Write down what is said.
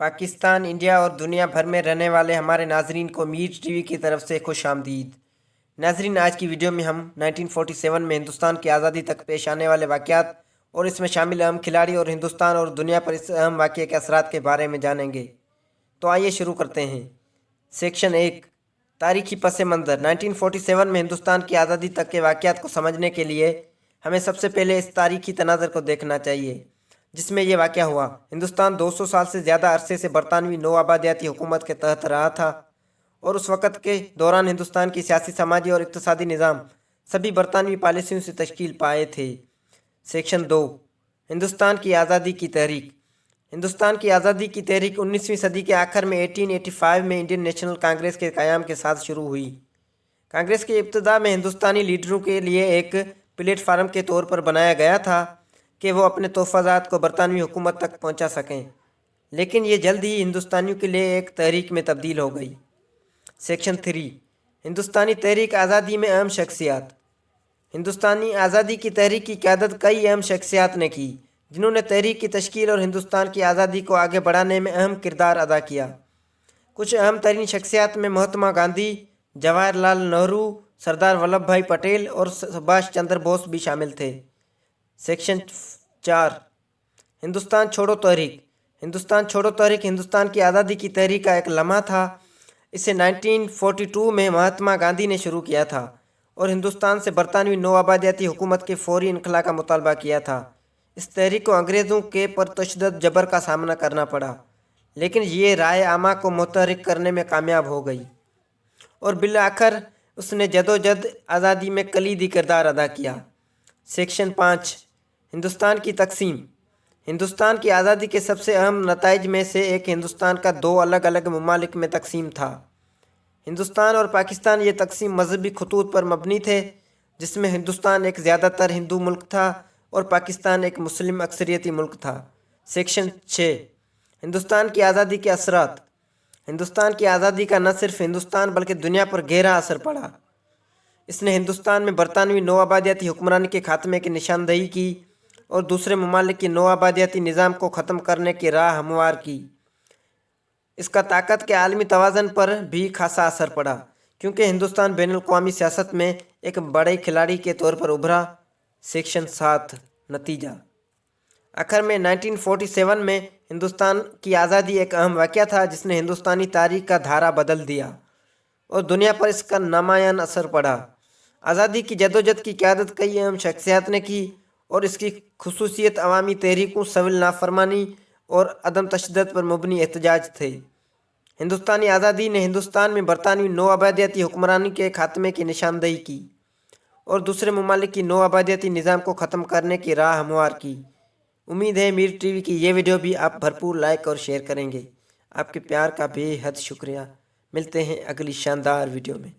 Pakistan, India और दुनिया भर में रहने वाले हमारे नाजरीन को मीर टीवी की तरफ से खुश आमदीद। नाजरीन, आज की वीडियो में हम 1947 में हिंदुस्तान की आज़ादी तक पेश आने वाले वाक़यात और इसमें शामिल अहम खिलाड़ी और हिंदुस्तान और दुनिया पर इस अहम वाक़ये के असरात के बारे में जानेंगे। तो आइए शुरू करते हैं। सेक्शन 1, तारीखी पस मंज़र। 1947 में हिंदुस्तान की आज़ादी तक के वाक़यात को समझने के लिए हमें सबसे पहले इस तारीखी तनाज़र को देखना चाहिए जिसमें यह वाक़या हुआ। हिंदुस्तान 200 साल से ज़्यादा अरसे से बरतानवी नौ आबादियाती हुकूमत के तहत रहा था और उस वक़्त के दौरान हिंदुस्तान की सियासी, समाजी और इक़्तिसादी निज़ाम सभी बरतानवी पॉलिसियों से तश्कील पाए थे। सेक्शन 2, हिंदुस्तान की आज़ादी की तहरीक। हिंदुस्तान की आज़ादी की तहरीक 19वीं सदी के आखिर में 1885 में इंडियन नेशनल कांग्रेस के क़याम के साथ शुरू हुई। कांग्रेस की इब्तिदा में हिंदुस्तानी लीडरों के लिए एक प्लेटफार्म के तौर पर बनाया गया था कि वो अपने तोहफ़ात को बरतानवी हुकूमत तक पहुंचा सकें, लेकिन ये जल्द ही हिंदुस्तानियों के लिए एक तहरीक में तब्दील हो गई। सेक्शन 3, हिंदुस्तानी तहरीक आज़ादी में अहम शख्सियात। हिंदुस्तानी आज़ादी की तहरीक की क़यादत कई अहम शख्सियात ने की जिन्होंने तहरीक की तश्कील और हिंदुस्तान की आज़ादी को आगे बढ़ाने में अहम किरदार अदा किया। कुछ अहम तरीन शख्सियात में महात्मा गांधी, जवाहरलाल नेहरू, सरदार वल्लभ भाई पटेल और सुभाष चंद्र बोस भी शामिल थे। सेक्शन 4, हिंदुस्तान छोड़ो तहरीक। हिंदुस्तान छोड़ो तहरीक हिंदुस्तान की आज़ादी की तहरीक का एक लम्हा था। इसे 1942 में महात्मा गांधी ने शुरू किया था और हिंदुस्तान से बरतानवी नौ आबादियाती हुकूमत के फौरी इनखला का मुतालबा किया था। इस तहरीक को अंग्रेज़ों के परतशद्दुद जबर का सामना करना पड़ा, लेकिन ये राय आमा को मुतहर्रिक करने में कामयाब हो गई और बिलाखिर उसने जदोजहद आज़ादी में कलीदी किरदार अदा किया। सेक्शन 5, हिंदुस्तान की तकसीम। हिंदुस्तान की आज़ादी के सबसे अहम नताइज में से एक हिंदुस्तान का दो अलग अलग ममालिक में तकसीम था। हिंदुस्तान और पाकिस्तान ये तकसीम मजहबी खतूत पर मबनी थे, जिसमें हिंदुस्तान एक ज़्यादातर हिंदू मुल्क था और पाकिस्तान एक मुस्लिम अक्सरियती मुल्क था। सेक्शन 6, हिंदुस्तान की आज़ादी के असरात। हिंदुस्तान की आज़ादी का न सिर्फ हिंदुस्तान बल्कि दुनिया पर गहरा असर पड़ा। इसने हिंदुस्तान में बरतानवी नौ आबादियाती हुक्मरानी के खात्मे की निशानदेही की और दूसरे ममालिक की नौ आबादियाती निज़ाम को ख़त्म करने की राह हमवार की। इसका ताकत के आलमी तवाज़न पर भी खासा असर पड़ा, क्योंकि हिंदुस्तान बैनुल-अक़वामी सियासत में एक बड़े खिलाड़ी के तौर पर उभरा। सेक्शन 7, नतीजा। आखिर में 1947 में हिंदुस्तान की आज़ादी एक अहम वाक़या था जिसने हिंदुस्तानी तारीख़ का धारा बदल दिया और दुनिया पर इसका नामायान असर पड़ा। आज़ादी की जदोजहद की क़यादत कई अहम शख्सियात ने की और इसकी खुसूसियत अवामी तहरीकों, सिविल नाफरमानी और अदम तशद्दुद पर मबनी एहतजाज थे। हिंदुस्तानी आज़ादी ने हिंदुस्तान में बरतानवी नौ आबादियाती हुक्मरानी के खात्मे की निशानदेही की और दूसरे ममालिक की नौ आबादियाती निज़ाम को ख़त्म करने की राह हमवार की। उम्मीद है मीर टीवी की ये वीडियो भी आप भरपूर लाइक और शेयर करेंगे। आपके प्यार का बेहद शुक्रिया। मिलते हैं अगली शानदार वीडियो में।